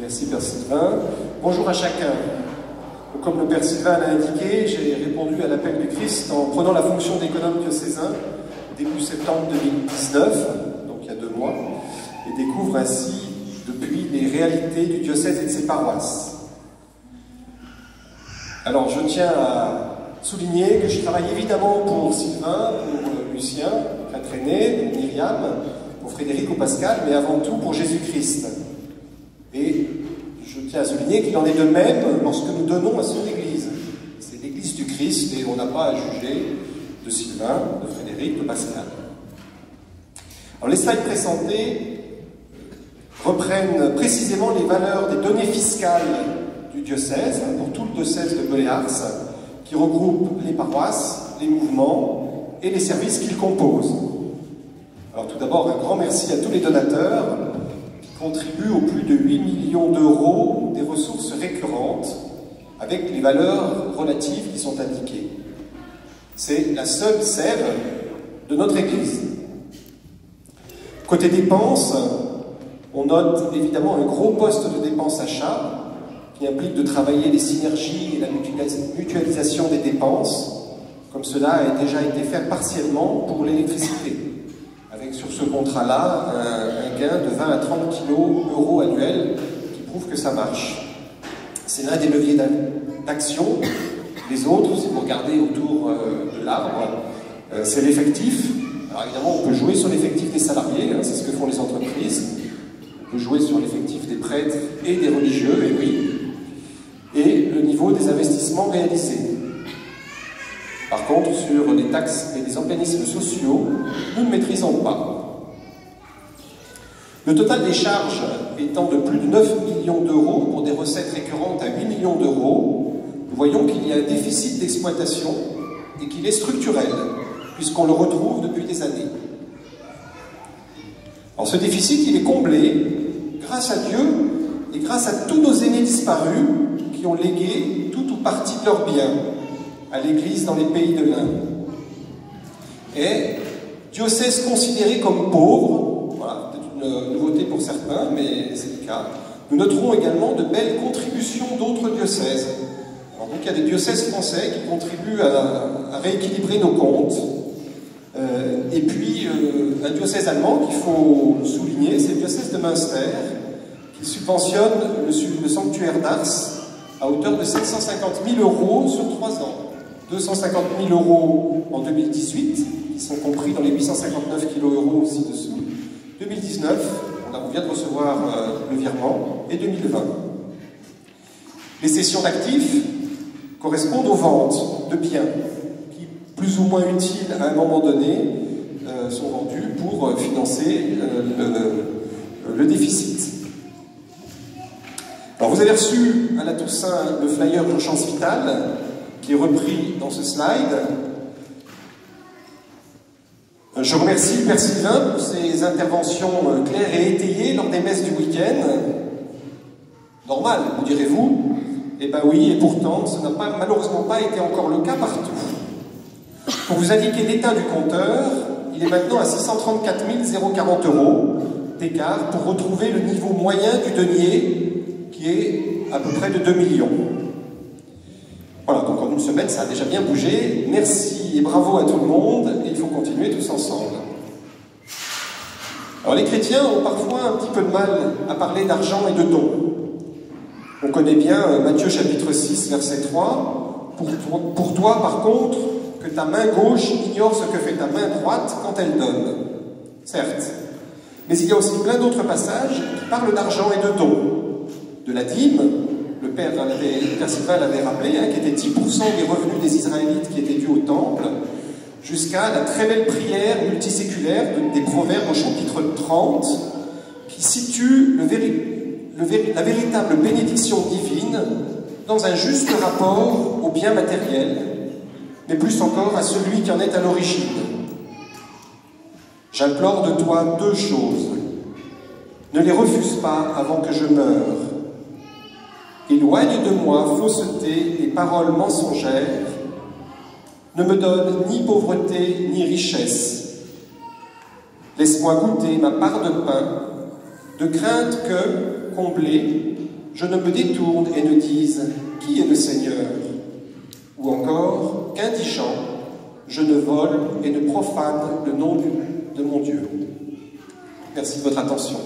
Merci Père Sylvain. Bonjour à chacun. Comme le Père Sylvain l'a indiqué, j'ai répondu à l'appel du Christ en prenant la fonction d'économe diocésain début septembre 2019, donc il y a 2 mois, et découvre ainsi depuis les réalités du diocèse et de ses paroisses. Alors je tiens à souligner que je travaille évidemment pour Sylvain, pour Lucien, prêtre aîné, pour Myriam, pour Frédéric ou Pascal, mais avant tout pour Jésus-Christ. Et je tiens à souligner qu'il en est de même lorsque nous donnons à son Église. C'est l'Église du Christ et on n'a pas à juger de Sylvain, de Frédéric, de Pascal. Alors les slides présentés reprennent précisément les valeurs des données fiscales du diocèse, pour tout le diocèse de Belley-Ars, qui regroupe les paroisses, les mouvements et les services qu'ils composent. Alors tout d'abord, un grand merci à tous les donateurs qui contribuent aux plus de 8 millions d'euros des ressources récurrentes avec les valeurs relatives qui sont indiquées. C'est la seule sève de notre Église. Côté dépenses, on note évidemment un gros poste de dépenses achats qui implique de travailler les synergies et la mutualisation des dépenses, comme cela a déjà été fait partiellement pour l'électricité, avec sur ce contrat-là un gain de 20 à 30 kg annuels qui prouve que ça marche. C'est l'un des leviers d'action. Les autres, si vous regardez autour de l'arbre, c'est l'effectif. Alors évidemment, on peut jouer sur l'effectif des salariés, c'est ce que font les entreprises. On peut jouer sur l'effectif des prêtres et des religieux, et oui, et le niveau des investissements réalisés. Par contre, sur les taxes et les organismes sociaux, nous ne maîtrisons pas. Le total des charges étant de plus de 9 millions d'euros pour des recettes récurrentes à 8 millions d'euros, nous voyons qu'il y a un déficit d'exploitation et qu'il est structurel, puisqu'on le retrouve depuis des années. Alors ce déficit, il est comblé grâce à Dieu et grâce à tous nos aînés disparus qui ont légué tout ou partie de leurs biens à l'Église dans les pays de l'Inde. Et diocèse considéré comme pauvre, voilà, peut-être une nouveauté pour certains, mais c'est le cas, nous noterons également de belles contributions d'autres diocèses. Alors, donc il y a des diocèses français qui contribuent à rééquilibrer nos comptes. Et puis un diocèse allemand qu'il faut souligner, c'est le diocèse de Münster, qui subventionne le sanctuaire d'Ars à hauteur de 750 000 euros sur 3 ans. 250 000 euros en 2018, qui sont compris dans les 859 kg euros ci-dessous. 2019, on vient de recevoir le virement, et 2020. Les cessions d'actifs correspondent aux ventes de biens qui, plus ou moins utiles à un moment donné, sont vendus pour financer le déficit. Alors vous avez reçu à la Toussaint le flyer d'Urgence Vitale, qui est repris dans ce slide. Je remercie le Père Sylvain pour ses interventions claires et étayées lors des messes du week-end. Normal, vous direz-vous? Eh bien oui, et pourtant, ce n'a malheureusement pas été encore le cas partout. Pour vous indiquer l'état du compteur, il est maintenant à 634 040 euros d'écart pour retrouver le niveau moyen du denier, qui est à peu près de 2 millions. Voilà, donc en une semaine, ça a déjà bien bougé. Merci et bravo à tout le monde, et il faut continuer tous ensemble. Alors les chrétiens ont parfois un petit peu de mal à parler d'argent et de dons. On connaît bien Matthieu chapitre 6, verset 3. Pour toi, par contre, que ta main gauche ignore ce que fait ta main droite quand elle donne. Certes. Mais il y a aussi plein d'autres passages qui parlent d'argent et de dons. De la dîme, le Père Sylvain l'avait rappelé, qui était 10% des revenus des Israélites qui étaient dus au temple, jusqu'à la très belle prière multiséculaire des Proverbes au chapitre 30, qui situe la véritable bénédiction divine dans un juste rapport au bien matériel, mais plus encore à celui qui en est à l'origine. J'implore de toi 2 choses. Ne les refuse pas avant que je meure. Éloigne de moi fausseté et paroles mensongères. Ne me donne ni pauvreté ni richesse. Laisse-moi goûter ma part de pain, de crainte que, comblé, je ne me détourne et ne dise « Qui est le Seigneur ?» Ou encore, qu'indigent, je ne vole et ne profane le nom de mon Dieu. Merci de votre attention.